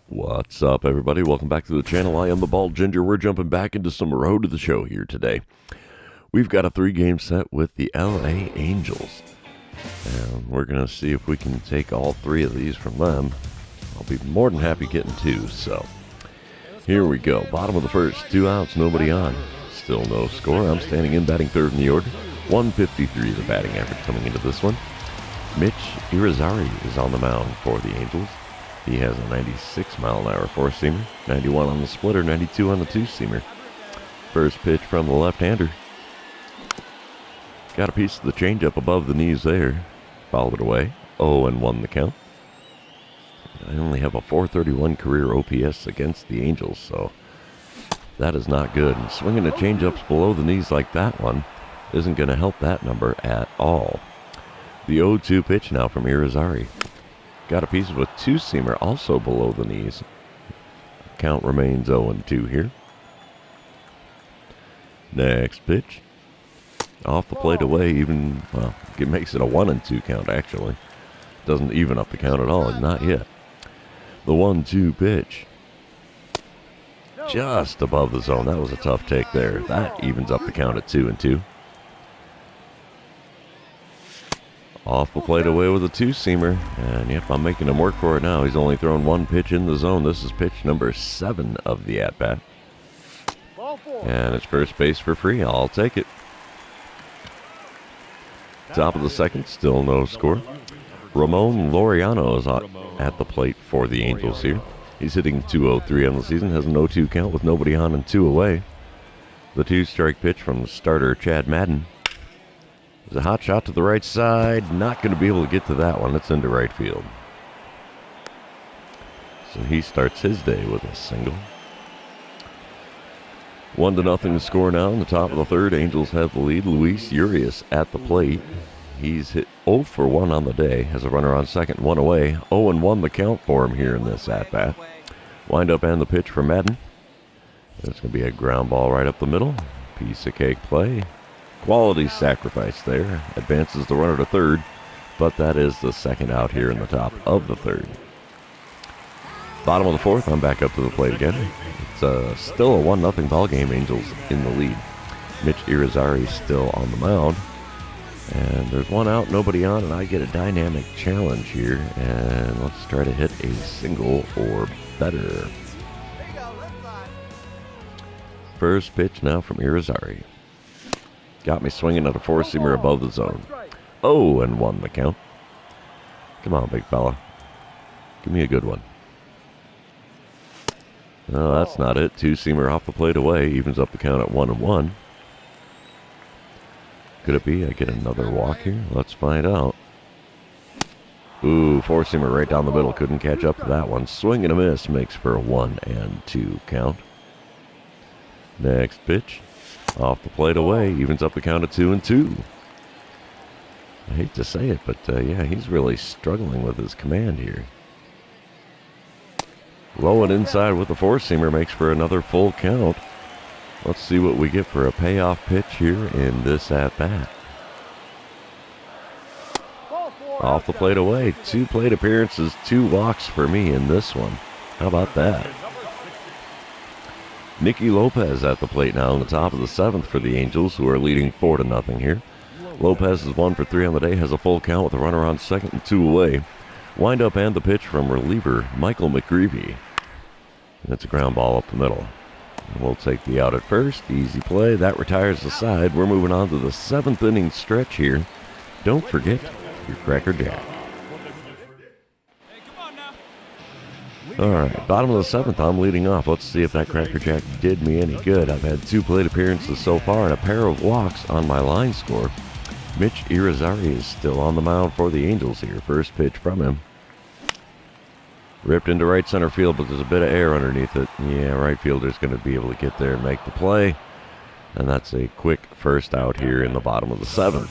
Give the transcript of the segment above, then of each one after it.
What's up, everybody? Welcome back to the channel. I am the Bald Ginger. We're jumping back into some Road to the Show here today. We've got a 3-game set with the LA Angels. And we're going to see if we can take all 3 of these from them. I'll be more than happy getting 2, so here we go. Bottom of the first, 2 outs, nobody on. Still no score. I'm standing in, batting third in the order. 153 the batting average coming into this one. Mitch Irizarry is on the mound for the Angels. He has a 96-mile-an-hour four-seamer, 91 on the splitter, 92 on the two-seamer. First pitch from the left-hander. Got a piece of the changeup above the knees there. Fouled it away. 0-1 the count. I only have a .431 career OPS against the Angels, so that is not good. And swinging the changeups below the knees like that one isn't going to help that number at all. The 0-2 pitch now from Irizarry. Got a piece of a two-seamer also below the knees. Count remains 0-2 here. Next pitch. Off the plate away, even, well, it makes it a 1-2 count, actually. Doesn't even up the count at all, not yet. The 1-2 pitch. Just above the zone. That was a tough take there. That evens up the count at 2-2. Off the plate away with a two-seamer, and yep, I'm making him work for it now. He's only thrown 1 pitch in the zone. This is pitch number 7 of the at-bat. And it's first base for free. I'll take it. Top of the second, still no score. Ramon Laureano is at the plate for the Angels here. He's hitting .203 on the season, has an 0-2 count with nobody on and 2 away. The 2-strike pitch from starter Chad Madden. There's a hot shot to the right side. Not going to be able to get to that one. It's into right field. So he starts his day with a single. 1-0 to score now in the top of the third. Angels have the lead. Luis Urias at the plate. He's hit 0 for 1 on the day. Has a runner on second, 1 away. 0-1 the count for him here in this at-bat. Wind up and the pitch for Madden. There's going to be a ground ball right up the middle. Piece of cake play. Quality sacrifice there. Advances the runner to third, but that is the second out here in the top of the third. Bottom of the fourth, I'm back up to the plate again. It's still a 1-0 ball game. Angels in the lead. Mitch Irizarry still on the mound. And there's 1 out, nobody on, and I get a dynamic challenge here. And let's try to hit a single or better. First pitch now from Irizarry. Got me swinging at a four-seamer above the zone. 0-1 the count. Come on, big fella. Give me a good one. No, that's not it. Two-seamer off the plate away. Evens up the count at 1-1. Could it be I get another walk here? Let's find out. Ooh, four-seamer right down the middle. Couldn't catch up to that one. Swing and a miss makes for a 1-2 count. Next pitch. Off the plate away, evens up the count at 2-2. I hate to say it, but yeah, he's really struggling with his command here. Low and inside with the four-seamer makes for another full count. Let's see what we get for a payoff pitch here in this at-bat. Off the plate away, 2 plate appearances, 2 walks for me in this one. How about that? Nicky Lopez at the plate now in the top of the 7th for the Angels, who are leading 4-0 here. Lopez is 1 for 3 on the day, has a full count with a runner on second and 2 away. Wind up and the pitch from reliever Michael McGreevy. And it's a ground ball up the middle. And we'll take the out at first. Easy play. That retires the side. We're moving on to the 7th inning stretch here. Don't forget your Cracker Jack. All right, bottom of the 7th, I'm leading off. Let's see if that Cracker Jack did me any good. I've had 2 plate appearances so far and a pair of walks on my line score. Mitch Irizarry is still on the mound for the Angels here. First pitch from him. Ripped into right center field, but there's a bit of air underneath it. Yeah, right fielder's going to be able to get there and make the play. And that's a quick first out here in the bottom of the 7th.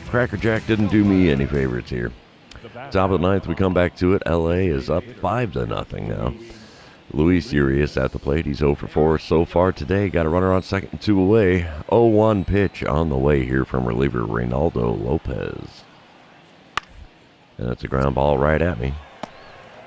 Cracker Jack didn't do me any favorites here. Top of the 9th, we come back to it. LA is up 5-0 now. Luis Urias at the plate. He's 0 for 4 so far today. Got a runner on second and 2 away. 0-1 pitch on the way here from reliever Reynaldo Lopez. And it's a ground ball right at me.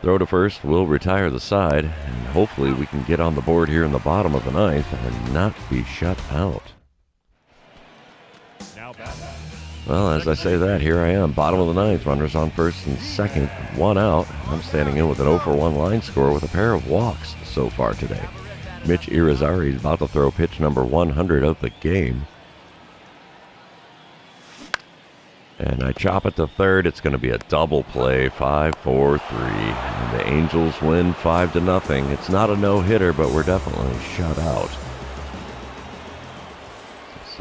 Throw to first will retire the side, and hopefully we can get on the board here in the bottom of the ninth and not be shut out. Well, as I say that, here I am, bottom of the ninth, runners on first and second, one out. I'm standing in with an 0-for-1 line score with a pair of walks so far today. Mitch Irizarry is about to throw pitch number 100 of the game. And I chop it to third. It's going to be a double play, 5-4-3. And the Angels win 5-0. It's not a no-hitter, but we're definitely shut out.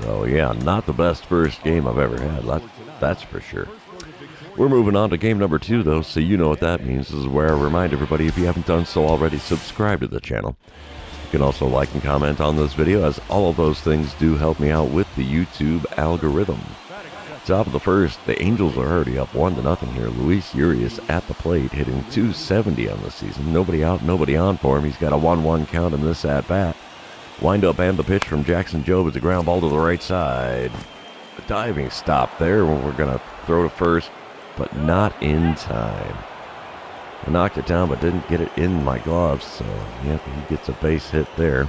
So, yeah, not the best first game I've ever had. That's for sure. We're moving on to game number 2, though, so you know what that means. This is where I remind everybody, if you haven't done so already, subscribe to the channel. You can also like and comment on this video, as all of those things do help me out with the YouTube algorithm. Top of the first, the Angels are already up 1-0 here. Luis Urias at the plate, hitting .270 on the season. Nobody out, nobody on for him. He's got a 1-1 count in this at-bat. Wind up and the pitch from Jackson Jobe. It's a ground ball to the right side. A diving stop there. We're going to throw to first, but not in time. I knocked it down, but didn't get it in my gloves, so yep, he gets a base hit there.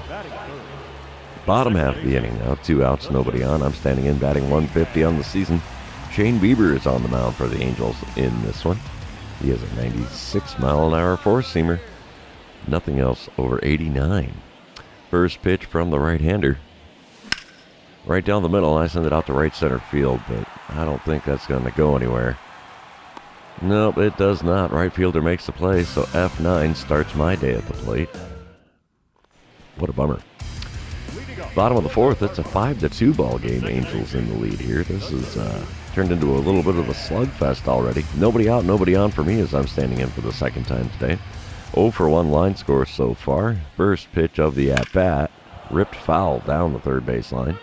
Bottom half of the inning now, 2 outs, nobody on. I'm standing in, batting 150 on the season. Shane Bieber is on the mound for the Angels in this one. He has a 96-mile-an-hour four-seamer. Nothing else over 89. First pitch from the right-hander. Right down the middle. I send it out to right center field, but I don't think that's going to go anywhere. Nope, it does not. Right fielder makes the play, so F9 starts my day at the plate. What a bummer. Bottom of the fourth, it's a 5-2 ball game. Angels in the lead here. This is turned into a little bit of a slugfest already. Nobody out, nobody on for me as I'm standing in for the second time today. 0-for-1 line score so far. First pitch of the at-bat. Ripped foul down the third baseline.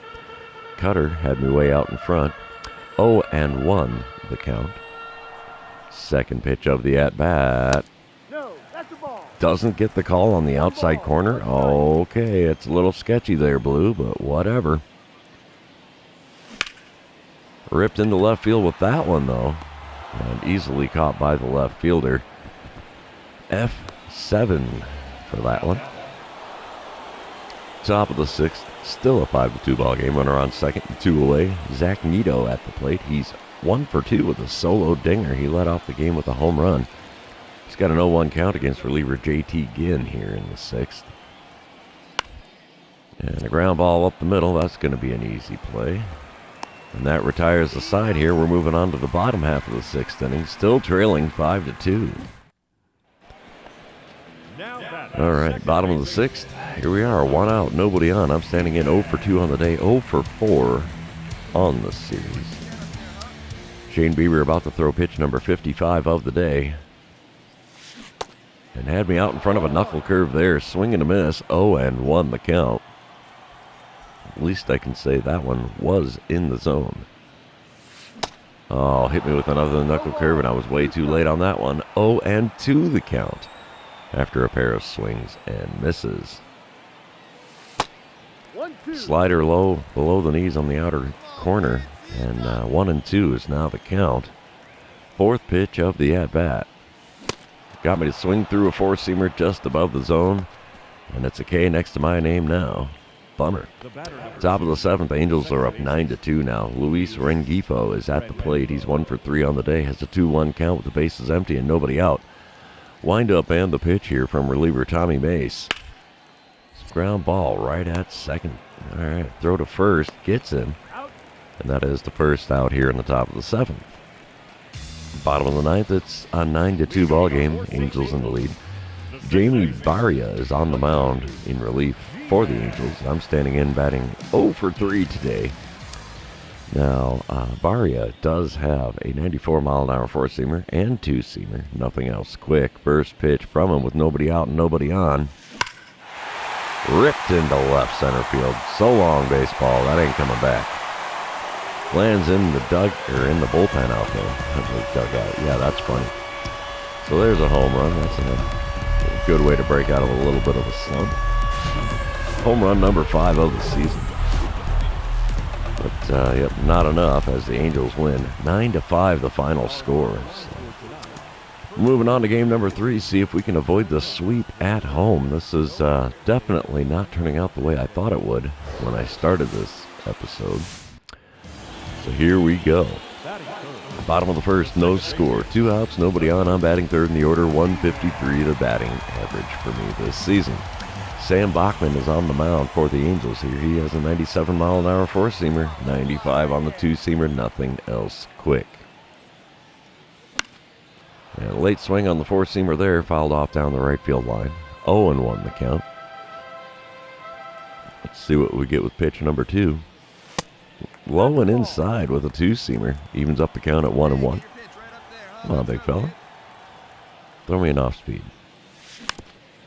Cutter had me way out in front. 0-1 the count. Second pitch of the at-bat. Doesn't get the call on the outside corner. Okay, it's a little sketchy there, Blue, but whatever. Ripped into left field with that one, though. And easily caught by the left fielder. F7 for that one. Top of the sixth, still a 5-2 ball game. Runner on second and 2 away. Zach Neto at the plate. He's 1 for 2 with a solo dinger. He led off the game with a home run. He's got an 0-1 count against reliever JT Ginn here in the sixth. And a ground ball up the middle. That's going to be an easy play. And that retires the side here. We're moving on to the bottom half of the sixth inning. Still trailing 5-2. All right, bottom of the sixth. Here we are, 1 out, nobody on. I'm standing in 0 for 2 on the day, 0 for 4 on the series. Shane Bieber about to throw pitch number 55 of the day. And had me out in front of a knuckle curve there. Swing and a miss, 0-1 the count. At least I can say that one was in the zone. Oh, hit me with another knuckle curve, and I was way too late on that one. 0-2 the count after a pair of swings and misses. Slider low, below the knees on the outer corner, and 1-2 is now the count. Fourth pitch of the at-bat. Got me to swing through a four-seamer just above the zone, and it's a K next to my name now. Bummer. Top of the seventh, Angels are up 9-2 now. Luis Rengifo is at the plate. He's 1 for 3 on the day, has a 2-1 count with the bases empty and nobody out. Wind up and the pitch here from reliever Tommy Mace. Ground ball right at second. All right, throw to first, gets him. And that is the first out here in the top of the seventh. Bottom of the ninth, it's a 9-2 ball game. Angels in the lead. Jamie Barria is on the mound in relief for the Angels. I'm standing in batting 0 for 3 today. Now, Barria does have a 94-mile-an-hour four-seamer and two-seamer. Nothing else quick. First pitch from him with nobody out and nobody on. Ripped into left center field. So long, baseball. That ain't coming back. Lands in the bullpen out there. Dugout. Yeah, that's funny. So there's a home run. That's a good way to break out of a little bit of a slump. Home run number 5 of the season. But, yep, not enough as the Angels win. 9-5 the final score. So Moving on to game number 3, see if we can avoid the sweep at home. This is definitely not turning out the way I thought it would when I started this episode. So here we go. Bottom of the first, no score. 2 outs, nobody on. I'm batting third in the order. 153 the batting average for me this season. Sam Bachman is on the mound for the Angels here. He has a 97-mile-an-hour four-seamer, 95 on the two-seamer, nothing else quick. And a late swing on the four-seamer there, fouled off down the right field line. 0-1 the count. Let's see what we get with pitch number 2. Low and inside with a two-seamer. Evens up the count at 1-1. Come on, big fella. Throw me an off-speed.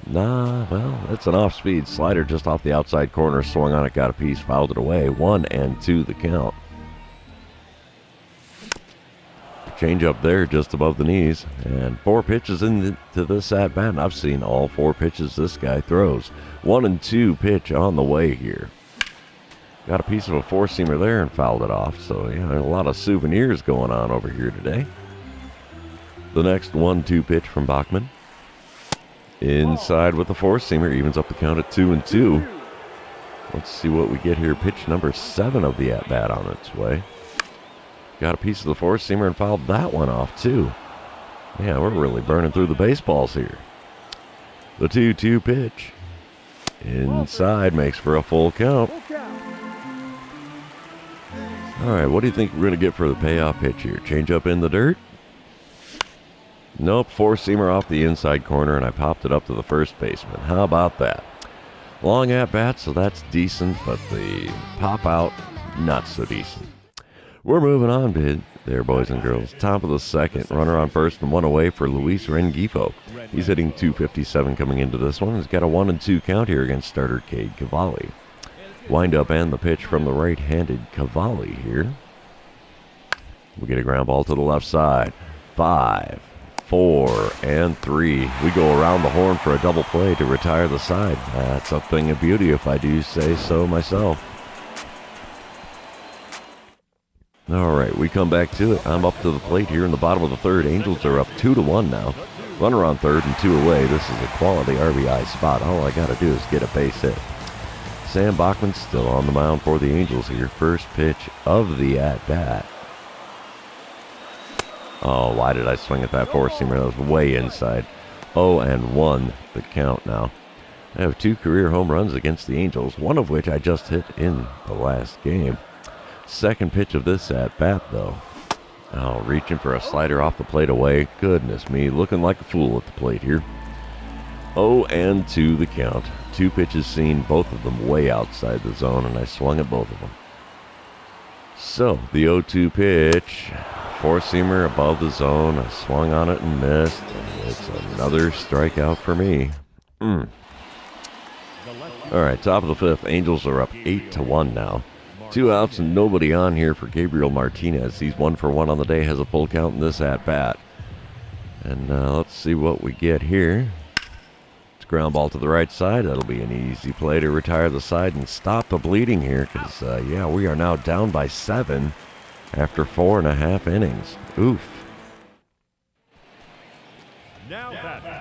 Nah, well, it's an off-speed slider just off the outside corner. Swung on it, got a piece, fouled it away. 1-2 the count. Change up there just above the knees. And 4 pitches into this at-bat. And I've seen all 4 pitches this guy throws. 1-2 pitch on the way here. Got a piece of a four-seamer there and fouled it off. So, yeah, a lot of souvenirs going on over here today. The next 1-2 pitch from Bachman. Inside with the four-seamer. Evens up the count at 2-2. Let's see what we get here. Pitch number 7 of the at-bat on its way. Got a piece of the four-seamer and fouled that one off, too. Yeah, we're really burning through the baseballs here. The 2-2 pitch. Inside, makes for a full count. All right, what do you think we're going to get for the payoff pitch here? Change up in the dirt? Nope, four-seamer off the inside corner, and I popped it up to the first baseman. How about that? Long at-bat, so that's decent, but the pop-out, not so decent. We're moving on, bid. There, boys and girls. Top of the second. Runner on first and 1 away for Luis Rengifo. He's hitting .257 coming into this one. He's got a 1-2 count here against starter Cade Cavalli. Wind up and the pitch from the right-handed Cavalli here. We get a ground ball to the left side. 5, 4, and 3. We go around the horn for a double play to retire the side. That's a thing of beauty if I do say so myself. All right, we come back to it. I'm up to the plate here in the bottom of the third. Angels are up 2-1 now. Runner on third and 2 away. This is a quality RBI spot. All I got to do is get a base hit. Sam Bachman still on the mound for the Angels here. First pitch of the at-bat. Oh, why did I swing at that four-seamer? That was way inside. 0-1 the count now. I have 2 career home runs against the Angels, one of which I just hit in the last game. Second pitch of this at-bat, though. Oh, reaching for a slider off the plate away. Goodness me, looking like a fool at the plate here. 0-2 the count. 2 pitches seen, both of them way outside the zone, and I swung at both of them. So, the 0-2 pitch. Four-seamer above the zone. I swung on it and missed. And it's another strikeout for me. All right, top of the fifth. Angels are up 8-1 now. 2 outs and nobody on here for Gabriel Martinez. He's 1 for 1 on the day, has a full count in this at-bat. And let's see what we get here. It's a ground ball to the right side. That'll be an easy play to retire the side and stop the bleeding here because, yeah, we are now down by 7 after 4.5 innings. Oof.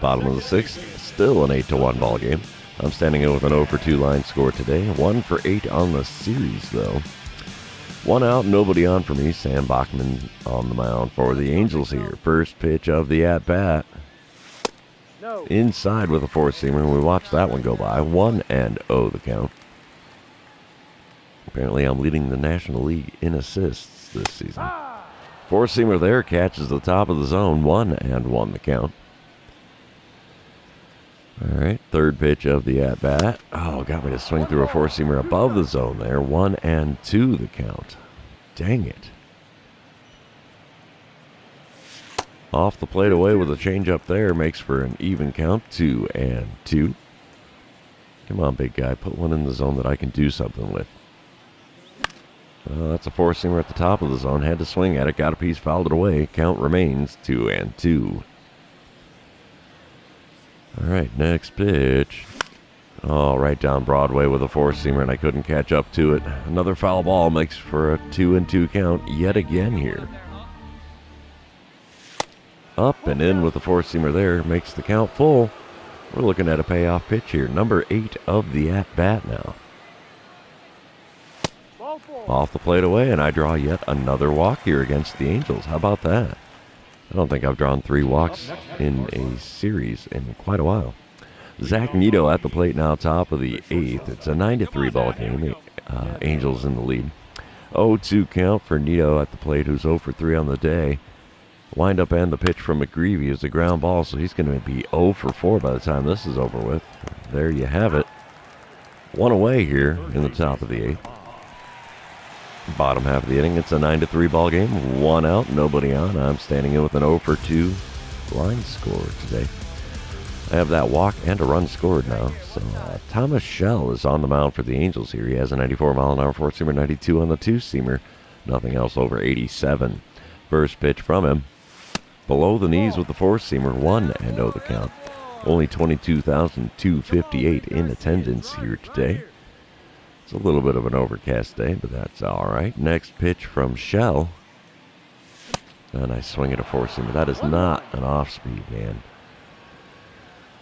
Bottom of the sixth, still an 8-1 ball game. I'm standing in with an 0-for-2 line score today. 1 for 8 on the series, though. 1 out, nobody on for me. Sam Bachman on the mound for the Angels here. First pitch of the at-bat. Inside with a four-seamer. We watched that one go by. 1-0 the count. Apparently I'm leading the National League in assists this season. Four-seamer there catches the top of the zone. 1-1 the count. All right, third pitch of the at-bat. Oh, got me to swing through a four-seamer above the zone there. 1-2 the count. Dang it. Off the plate away with a changeup there. Makes for an even count. 2-2. Come on, big guy. Put one in the zone that I can do something with. That's a four-seamer at the top of the zone. Had to swing at it. Got a piece, fouled it away. Count remains 2-2. All right, next pitch. Oh, right down Broadway with a four-seamer, and I couldn't catch up to it. Another foul ball makes for a 2-2 count yet again here. Up and in with the four-seamer there. Makes the count full. We're looking at a payoff pitch here. Number 8 of the at-bat now. Off the plate away, and I draw yet another walk here against the Angels. How about that? I don't think I've drawn 3 walks in a series in quite a while. Zach Nito at the plate now, top of the 8th. It's a 9-3 ball game. Angels in the lead. 0-2 count for Nito at the plate, who's 0 for 3 on the day. Wind up and the pitch from McGreevy is a ground ball, so he's going to be 0 for 4 by the time this is over with. There you have it. 1 away here in the top of the 8th. Bottom half of the inning, it's a 9-3 ball game. 1 out, nobody on. I'm standing in with an 0 for 2 line score today. I have that walk and a run scored now. So Thomas Schell is on the mound for the Angels here. He has a 94-mile-an-hour four-seamer, 92 on the two-seamer. Nothing else over 87. First pitch from him. Below the knees with the four-seamer, 1-0 the count. Only 22,258 in attendance here today. It's a little bit of an overcast day, but that's all right. Next pitch from Schell. And I swing at a four-seamer. That is not an off-speed, man.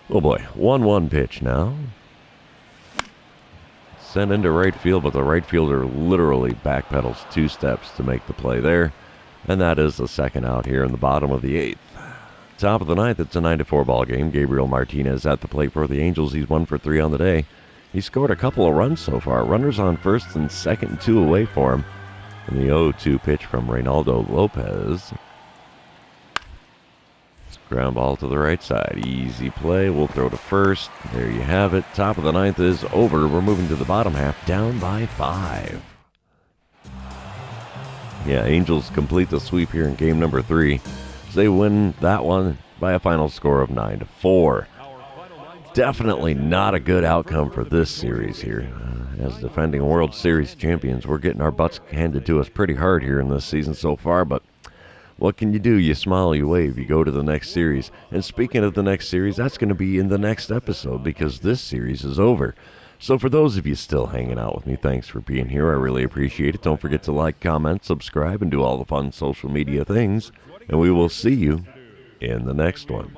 Oh boy, 1-1 pitch now. Sent into right field, but the right fielder literally backpedals 2 steps to make the play there. And that is the second out here in the bottom of the 8th. Top of the 9th, it's a 9-4 ball game. Gabriel Martinez at the plate for the Angels. He's 1 for 3 on the day. He scored a couple of runs so far. Runners on first and second and 2 away for him. And the 0-2 pitch from Reynaldo Lopez. Ground ball to the right side. Easy play. We'll throw to first. There you have it. Top of the 9th is over. We're moving to the bottom half. Down by 5. Yeah, Angels complete the sweep here in game number 3. They win that one by a final score of 9-4. Definitely not a good outcome for this series here. As defending World Series champions, we're getting our butts handed to us pretty hard here in this season so far, but what can you do? You smile, you wave, you go to the next series. And speaking of the next series, that's going to be in the next episode because this series is over. So for those of you still hanging out with me, thanks for being here. I really appreciate it. Don't forget to like, comment, subscribe, and do all the fun social media things. And we will see you in the next one.